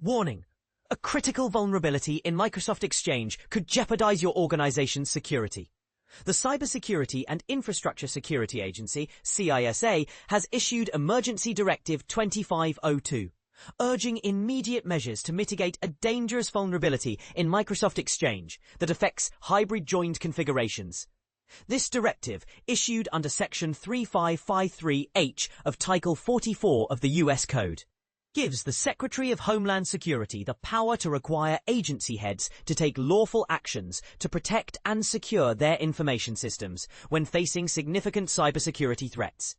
Warning: a critical vulnerability in Microsoft Exchange could jeopardize your organization's security. The Cybersecurity and Infrastructure Security Agency, CISA, has issued Emergency Directive 2502, urging immediate measures to mitigate a dangerous vulnerability in Microsoft Exchange that affects hybrid joined configurations. This directive, issued under Section 3553H of Title 44 of the U.S. Code, gives the Secretary of Homeland Security the power to require agency heads to take lawful actions to protect and secure their information systems when facing significant cybersecurity threats.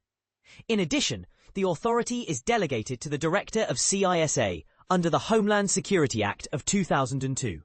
In addition, the authority is delegated to the Director of CISA under the Homeland Security Act of 2002.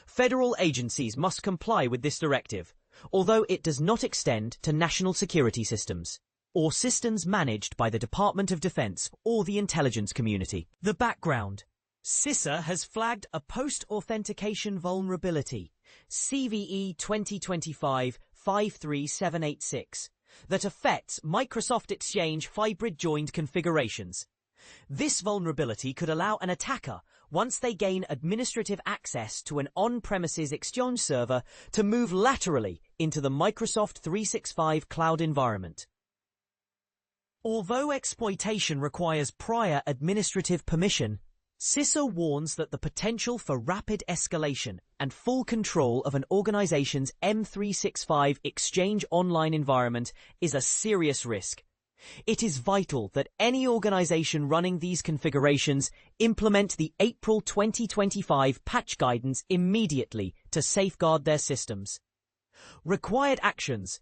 Federal agencies must comply with this directive, although it does not extend to national security systems or systems managed by the Department of Defense or the intelligence community. The background: CISA has flagged a post-authentication vulnerability, CVE 2025-53786, that affects Microsoft Exchange hybrid joined configurations. This vulnerability could allow an attacker, once they gain administrative access to an on-premises Exchange server, to move laterally into the Microsoft 365 cloud environment. Although exploitation requires prior administrative permission, CISA warns that the potential for rapid escalation and full control of an organization's M365 Exchange Online environment is a serious risk. It is vital that any organization running these configurations implement the April 2025 patch guidance immediately to safeguard their systems. Required actions: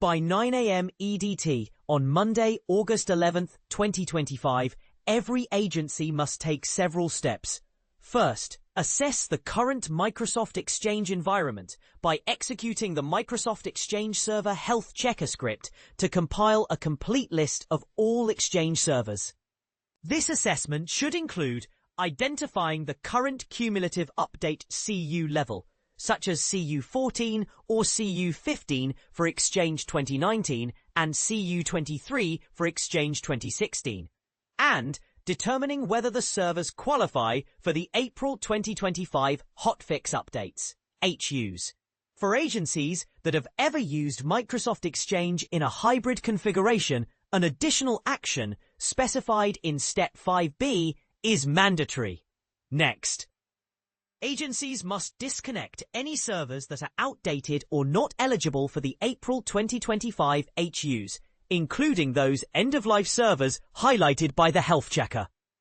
by 9 a.m. EDT on Monday, August 11, 2025, every agency must take several steps. First, assess the current Microsoft Exchange environment by executing the Microsoft Exchange Server Health Checker script to compile a complete list of all Exchange servers. This assessment should include identifying the current cumulative update CU level, such as CU14 or CU15 for Exchange 2019 and CU23 for Exchange 2016, and determining whether the servers qualify for the April 2025 Hotfix Updates, HUs. For agencies that have ever used Microsoft Exchange in a hybrid configuration, an additional action specified in Step 5B is mandatory. Next, agencies must disconnect any servers that are outdated or not eligible for the April 2025 HUs, including those end-of-life servers highlighted by the health checker.